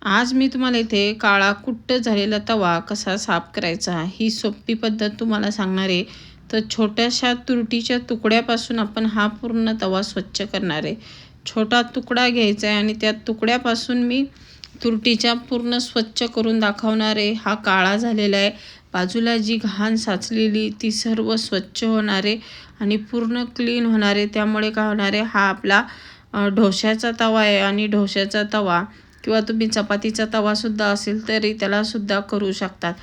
आज मी तुम्हाला इथे काळा कुट्ट झालेला तवा कसा साफ करायचा ही सोपी पद्धत तुम्हाला सांगणार आहे. तर छोट्याशा तुरटीच्या तुकड्यापासून आपण हा पूर्ण तवा स्वच्छ करणार आहे. छोटा तुकडा घ्यायचा आहे आणि त्या तुकड्यापासून मी तुरटीच्या पूर्ण स्वच्छ करून दाखवणार आहे. हा काळा झालेला आहे. बाजूला जी घाण साचलेली ती सर्व स्वच्छ होणार आहे आणि पूर्ण क्लीन होणार आहे. त्यामुळे काय होणार आहे, हा आपला ढोश्याचा तवा आहे आणि ढोश्याचा तवा किंवा तुम्ही चपातीचा तवासुद्धा असेल तरी त्यालासुद्धा करू शकतात.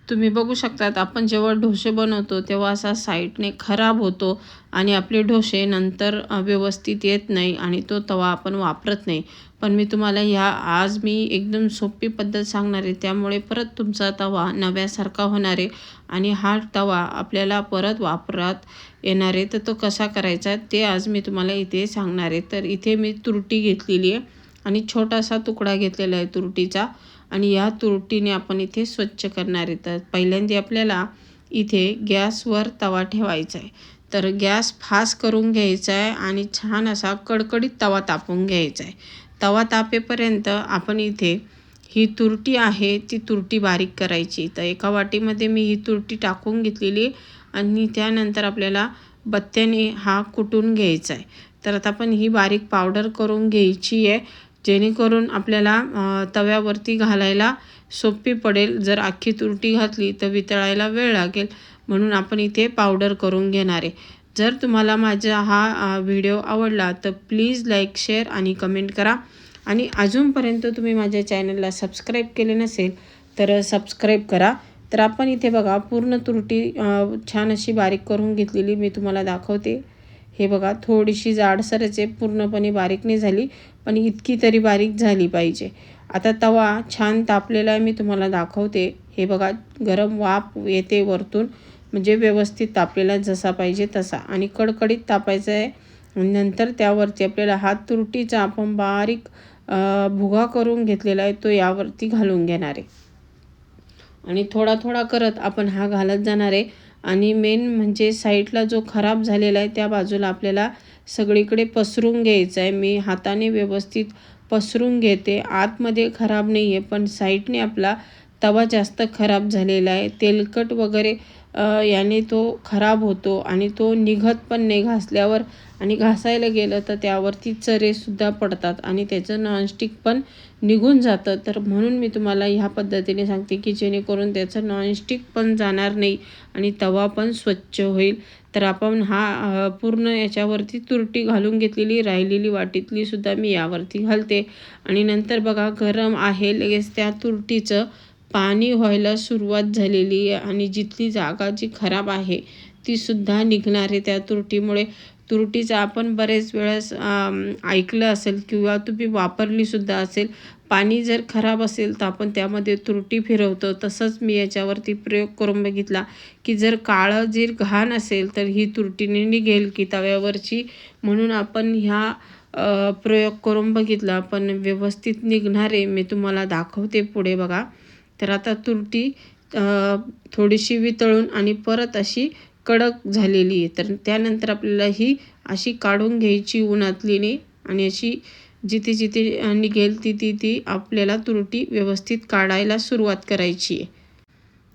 तुम्ही बघू शकतात आपण जेव्हा ढोसे बनवतो तेव्हा असा साईडने खराब होतो आणि आपले ढोसे नंतर व्यवस्थित येत नाही आणि तो तवा आपण वापरत नाही. पण मी तुम्हाला आज मी एकदम सोपी पद्धत सांगणार आहे. त्यामुळे परत तुमचा तवा नव्यासारखा होणार आहे आणि हा तवा आपल्याला परत वापरात येणार आहे. तर तो कसा करायचा ते आज मी तुम्हाला इथे सांगणार आहे. तर इथे मी तुरटी घेतलेली आहे आणि छोटासा तुकडा घेतलेला आहे तुरटीचा आणि या तुरटीने आपण इथे स्वच्छ करणार आहे. तर पहिल्यांदा आपल्याला इथे गॅसवर तवा ठेवायचा आहे. तर गॅस फास्ट करून घ्यायचा आहे आणि छान असा कडकडीत तवा तापवून घ्यायचा आहे. तवा तापेपर्यंत आपण इथे ही तुरटी आहे ती तुरटी बारीक करायची. तर एका वाटीमध्ये मी ही तुरटी टाकून घेतलेली आणि त्यानंतर आपल्याला बत्त्याने हा कुटून घ्यायचा आहे. तर आता आपण ही बारीक पावडर करून घ्यायची आहे जेणेकरून आपल्याला तव्यावरती घालायला सोपी पडेल. जर अख्खी तुरटी घातली तर वितळायला वेळ लागेल, म्हणून आपण इथे पावडर करून घेणार आहे. जर तुम्हाला माझा हा व्हिडिओ आवडला तर प्लीज लाईक, शेअर आणि कमेंट करा आणि अजूनपर्यंत तुम्ही माझ्या चॅनलला सबस्क्राईब केले नसेल तर सबस्क्राईब करा. तर आपण इथे बघा पूर्ण तुरटी छान अशी बारीक करून घेतलेली मी तुम्हाला दाखवते. हे बघा थोडीशी जाडसरच आहे, पूर्णपणे बारीक नाही झाली पण इतकी तरी बारीक झाली पाहिजे. आता तवा छान तापलेला आहे मी तुम्हाला दाखवते. हे बघा गरम वाफ येते वरतून, म्हणजे व्यवस्थित तापलेला जसा पाहिजे तसा आणि कडकडीत तापायचा आहे. नंतर त्यावरती आपल्याला हा तुरटीचा आपण बारीक भुगा करून घेतलेला आहे तो यावरती घालून घेणार आहे आणि थोडा थोडा करत आपण हा घालत जाणार आहे. आणि मेन म्हणजे साईडला जो खराब झालेला आहे त्या बाजूला आपल्याला सगळीकडे पसरून घ्यायचं आहे. मी हाताने व्यवस्थित पसरून घेते. आतमध्ये खराब नाही आहे पण साईडने आपला तवा जास्त खराब झालेला आहे. तेलकट वगैरे याने तो खराब होतो आणि तो निघत पण नाही घासल्यावर आणि घासायला गेलं तर त्यावरती चरेसुद्धा पडतात आणि त्याचं नॉनस्टिक पण निघून जातं. तर म्हणून मी तुम्हाला ह्या पद्धतीने सांगते की जेणेकरून त्याचं नॉनस्टिक पण जाणार नाही आणि तवा पण स्वच्छ होईल. तर आपण हा पूर्ण याच्यावरती तुरटी घालून घेतलेली राहिलेली वाटीतली सुद्धा मी यावरती घालते आणि नंतर बघा गरम आहे लगेच त्या तुरटीचं पाणी व्हायला सुरुवात झालेली आहे आणि जिथली जागा जी खराब आहे ती सुद्धा निघणार आहे त्या तुरटीमुळे. तुरटीचं आपण बरेच वेळेस ऐकलं असेल किंवा तुम्ही वापरलीसुद्धा असेल. पाणी जर खराब असेल तर आपण त्यामध्ये तुरटी फिरवतो. तसंच मी याच्यावरती प्रयोग करून बघितला की जर काळं जर घाण असेल तर ही तुरटीने निघेल की तव्यावरची, म्हणून आपण प्रयोग करून बघितला पण व्यवस्थित निघणार आहे. मी तुम्हाला दाखवते पुढे बघा. तर आता तुरटी थोडीशी वितळून आणि परत अशी कडक झालेली आहे. तर त्यानंतर आपल्याला ही अशी काढून घ्यायची उन्हातलीने आणि अशी जिथे जिथे निघेल ती आपल्याला तुरटी व्यवस्थित काढायला सुरुवात करायची आहे.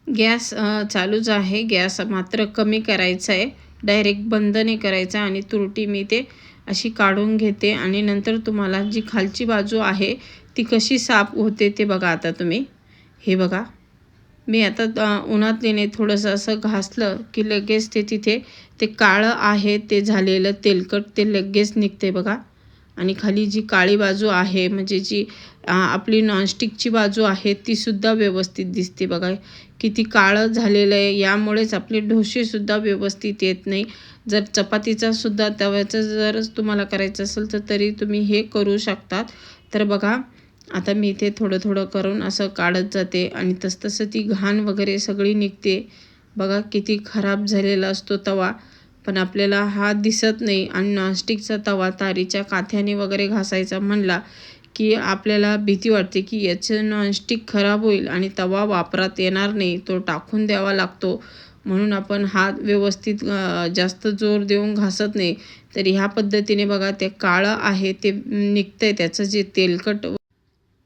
गॅस चालूच आहे, गॅस मात्र कमी करायचा आहे, डायरेक्ट बंद नाही करायचा. आणि तुरटी मी ते अशी काढून घेते आणि नंतर तुम्हाला जी खालची बाजू आहे ती कशी साफ होते ते बघा. आता तुम्ही हे बघा, मी आता उन्हातलीने थोडंसं असं घासलं की लगेच तिथे ते काळं आहे ते झालेलं तेलकट ते लगेच निघते बघा. आणि खाली जी काळी बाजू आहे म्हणजे जी आपली नॉनस्टिकची बाजू आहे तीसुद्धा व्यवस्थित दिसते बघा. किती काळं झालेलं आहे, यामुळेच आपले ढोसेसुद्धा व्यवस्थित येत नाही. जर चपातीचा सुद्धा तव्याचं जर तुम्हाला करायचं असेल तर तरी तुम्ही हे करू शकतात. तर बघा आता मी इथे थोडं थोडं करून असं काढत जाते आणि तसतसं ती घाण वगैरे सगळी निघते बघा. किती खराब झालेला असतो तवा पण आपल्याला हा दिसत नाही. आणि नॉनस्टिकचा तवा तारीच्या काथ्याने वगैरे घासायचा म्हणला की आपल्याला भीती वाटते की याचं नॉनस्टिक खराब होईल आणि तवा वापरात येणार नाही, तो टाकून द्यावा लागतो. म्हणून आपण हात व्यवस्थित जास्त जोर देऊन घासत नाही. तरी ह्या पद्धतीने बघा ते काळं आहे ते निघतंय त्याचं जे तेलकट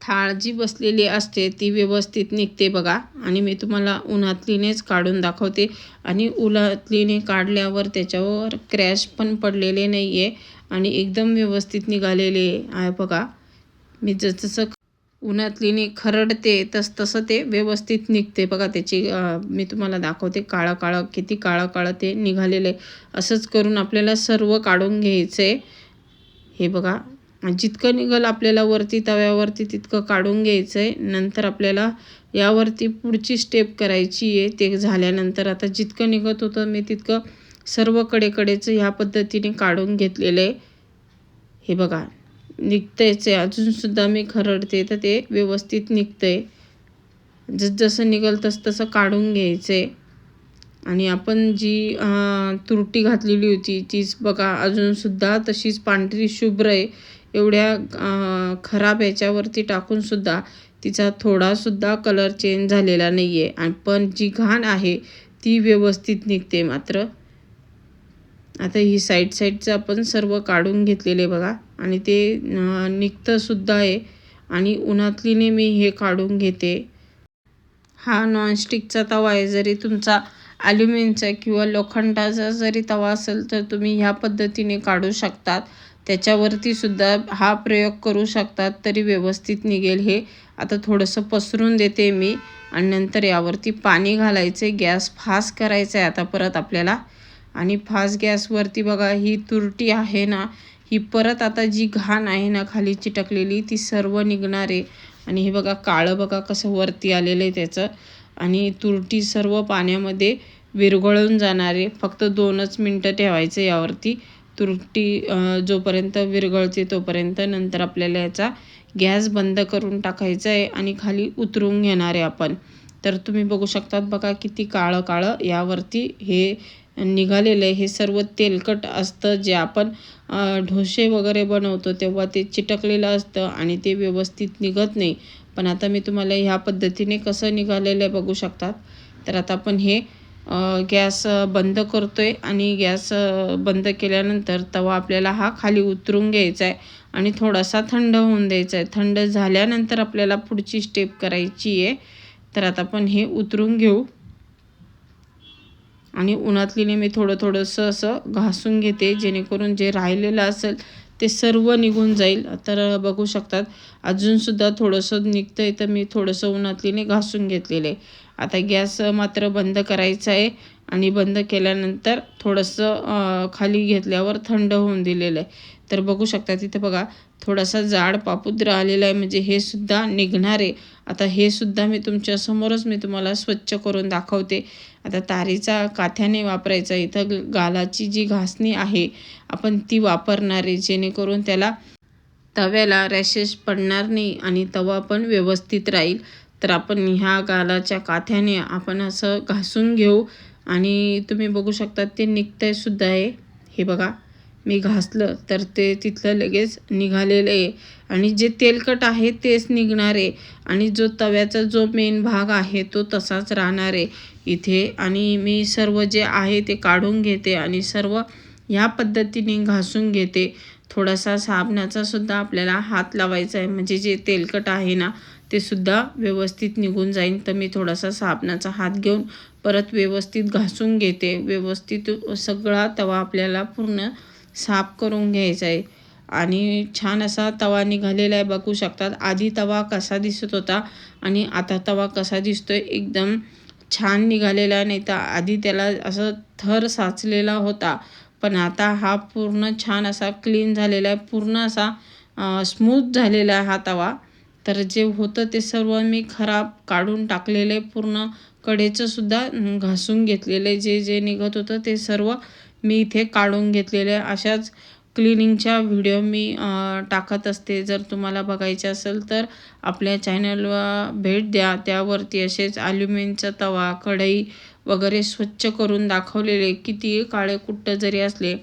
थाळ जी बसलेली असते ती व्यवस्थित निघते बघा. आणि मी तुम्हाला उन्हातलीनेच काढून दाखवते. आणि उन्हातलीने काढल्यावर त्याच्यावर क्रॅश पण पडलेले नाही आहे आणि एकदम व्यवस्थित निघालेले आहे बघा. मी जसं उन्हातलीने खरडते तसं ते व्यवस्थित निघते बघा. त्याची मी तुम्हाला दाखवते. काळं काळं किती काळं काळं ते निघालेलं आहे. असंच करून आपल्याला सर्व काढून घ्यायचं आहे. हे बघा, जितकं निघेल आपल्याला वरती तव्यावरती तितकं काढून घ्यायचं आहे. नंतर आपल्याला यावरती पुढची स्टेप करायची आहे. ते झाल्यानंतर आता जितकं निघत होतं मी तितकं सर्व कडेकडेचं ह्या पद्धतीने काढून घेतलेलं आहे. हे बघा, निघतंयच आहे. अजूनसुद्धा मी खरडते तर ते व्यवस्थित निघतं आहे. जसं निघेल तसं काढून घ्यायचं आहे. आणि आपण जी तुरटी घातलेली होती तीच बघा अजूनसुद्धा तशीच पांढरी शुभ्र आहे. एवढ्या खराब याच्यावरती टाकूनसुद्धा तिचा थोडासुद्धा कलर चेंज झालेला नाही आहे. आणि पण जी घाण आहे ती व्यवस्थित निघते मात्र. आता ही साईडचं आपण सर्व काढून घेतलेले बघा. आणि ते निघतंसुद्धा आहे. आणि उन्हातलीने मी हे काढून घेते. हा नॉनस्टिकचा तवा आहे. जरी तुमचा ॲल्युमिनियमचा किंवा लोखंडाचा जरी तवा असेल तर तुम्ही ह्या पद्धतीने काढू शकतात. त्याच्यावरती सुद्धा हा प्रयोग करू शकतात तरी व्यवस्थित निघेल हे. आता थोडंसं पसरून देते मी आणि नंतर यावरती पाणी घालायचं आहे. गॅस फास्ट करायचा आहे आता परत आपल्याला. आणि फास्ट गॅसवरती बघा ही तुरटी आहे ना, ही परत आता जी घाण आहे ना खाली चिटकलेली ती सर्व निघणार आहे. आणि हे बघा काळं बघा कसं वरती आलेलं आहे त्याचं. आणि तुरटी सर्व पाण्यामध्ये विरघळून जाणार आहे. फक्त 2च मिनटं ठेवायचं यावरती तुरटी जोपर्यंत विरघळते तोपर्यंत. नंतर आपल्याला याचा गॅस बंद करून टाकायचा आहे आणि खाली उतरून घेणार आहे आपण. तर तुम्ही बघू शकतात बघा किती काळं काळं यावरती हे निघालेलं आहे. हे सर्व तेलकट असतं जे आपण ढोसे वगैरे बनवतो तेव्हा ते चिटकलेलं असतं आणि ते व्यवस्थित निघत नाही. पण आता मी तुम्हाला ह्या पद्धतीने कसं निघालेलं आहे बघू शकतात. तर आता आपण हे गॅस बंद करतोय आणि गॅस बंद केल्यानंतर तवा आपल्याला हा खाली उतरून घ्यायचा आहे आणि थोडासा थंड होऊन द्यायचा आहे. थंड झाल्यानंतर आपल्याला पुढची स्टेप करायची आहे. तर आता आपण हे उतरून घेऊ. आणि उन्हातलीने मी थोडंसं असं घासून घेते जेणेकरून जे राहिलेलं असेल ते सर्व निघून जाईल. तर बघू शकतात अजूनसुद्धा थोडंसं निघतं आहे तर मी थोडंसं उन्हातलीने घासून घेतलेलं आहे. आता गॅस मात्र बंद करायचा आहे आणि बंद केल्यानंतर थोडंसं खाली घेतल्यावर थंड होऊन दिलेलं आहे. तर बघू शकता तिथे बघा थोडासा जाड पापुद्र आलेला आहे म्हणजे हे सुद्धा निघणार आहे. आता हे सुद्धा मी तुमच्यासमोरच मी तुम्हाला स्वच्छ करून दाखवते. आता तारीचा काथ्याने वापरायचा. इथं गालाची जी घासणी आहे आपण ती वापरणार आहे जेणेकरून त्याला तव्याला रॅशेस पडणार नाही आणि तवा पण व्यवस्थित राहील. तर आपण ह्या गालाच्या काथ्याने आपण असं घासून घेऊ आणि तुम्ही बघू शकता ते निघतंय सुद्धा आहे. हे बघा मी घासलं तर ते तिथलं लगेच निघालेलं आहे. आणि जे तेलकट आहे तेच निघणार आहे आणि जो तव्याचा जो मेन भाग आहे तो तसाच राहणार आहे इथे. आणि मी सर्व जे आहे ते काढून घेते आणि सर्व ह्या पद्धतीने घासून घेते. थोडासा साबणाचा सुद्धा आपल्याला हात लावायचा आहे म्हणजे जे तेलकट आहे ना ते सुद्धा व्यवस्थित निघून जाईल. तर मी थोडासा साबणाचा हात घेऊन परत व्यवस्थित घासून घेते. व्यवस्थित सगळा तवा आपल्याला पूर्ण साफ करून घ्यायचा आहे. आणि छान असा तवा निघालेला आहे बघू शकतात. आधी तवा कसा दिसत होता आणि आता तवा कसा दिसतोय एकदम छान निघालेला. नाही तर आधी त्याला असं थर साचलेला होता पण आता हा पूर्ण छान असा क्लीन झालेला आहे. पूर्ण असा स्मूथ झालेला आहे हा तवा. तर जे होतं ते सर्व मी खराब काढून टाकलेले पूर्ण कडेचं सुद्धा घासून घेतलेले. जे निघत होतं ते सर्व मी इथे काढून घेतलेले. अशाच क्लिनिंगच्या व्हिडिओ मी टाकत असते. जर तुम्हाला बघायचे असेल तर आपल्या चॅनलवर भेट द्या. त्यावरती असेच ॲल्युमिनियमचा तवा कढई वगैरे स्वच्छ करून दाखवलेले. किती काळे कुट्ट जरी असले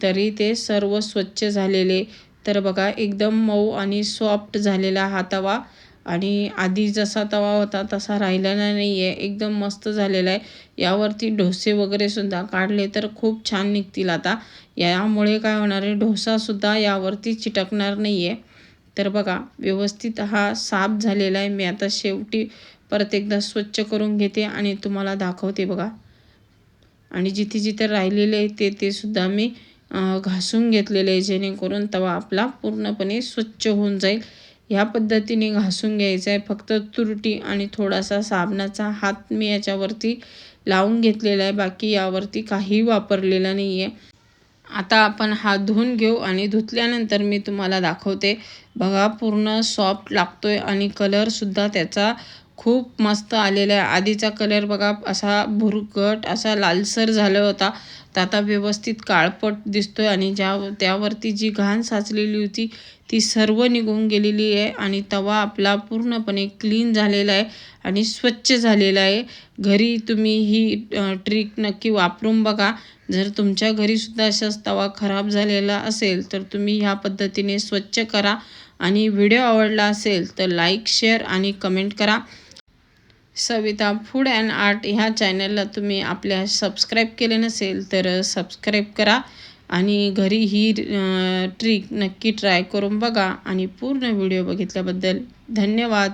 तरी ते सर्व स्वच्छ झालेले. तर बघा एकदम मऊ आणि सॉफ्ट झालेला हा तवा. आणि आधी जसा तवा होता तसा राहिलेला नाही आहे. एकदम मस्त झालेला आहे. यावरती डोसे वगैरे सुद्धा काढले तर खूप छान निघतील आता. यामुळे काय होणार आहे डोसासुद्धा यावरती चिटकणार नाही आहे. तर बघा व्यवस्थित हा साफ झालेला आहे. मी आता शेवटी परत एकदा स्वच्छ करून घेते आणि तुम्हाला दाखवते बघा. आणि जिथे जिथे राहिलेले आहे ते सुद्धा मी घासून घेतलेले आहे, जेणेकरून तवा आपला पूर्णपणे स्वच्छ होऊन जाईल. ह्या पद्धतीने घासून घ्यायचं आहे. फक्त तुरटी आणि थोडासा साबणाचा हात मी याच्यावरती लावून घेतलेला आहे. बाकी यावरती काही वापरलेलं नाही आहे. आता आपण हात धुवून घेऊ आणि धुतल्यानंतर मी तुम्हाला दाखवते. बघा पूर्ण सॉफ्ट लागतोय आणि कलरसुद्धा त्याचा खूप मस्त आलेला आहे. आधीचा कलर बघा असा भुरकट असा लालसर झाला होता, तर आता व्यवस्थित काळपट दिसतोय आणि त्यावरती जी घाण साचलेली होती ती सर्व निघून गेलेली आहे आणि तवा आपला पूर्णपणे क्लीन झालेला आहे आणि स्वच्छ झालेला आहे. घरी तुम्ही ही ट्रिक नक्की वापरून बघा. जर तुमच्या घरीसुद्धा असाच तवा खराब झालेला असेल तर तुम्ही ह्या पद्धतीने स्वच्छ करा आणि व्हिडिओ आवडला असेल तर लाईक, शेअर आणि कमेंट करा. सविता फूड अँड आर्ट ह्या चॅनलला तुम्ही आपल्या सबस्क्राईब केले नसेल तर सबस्क्राईब करा आणि घरी ही ट्रिक नक्की ट्राय करून बघा आणि पूर्ण व्हिडिओ बघितल्याबद्दल धन्यवाद.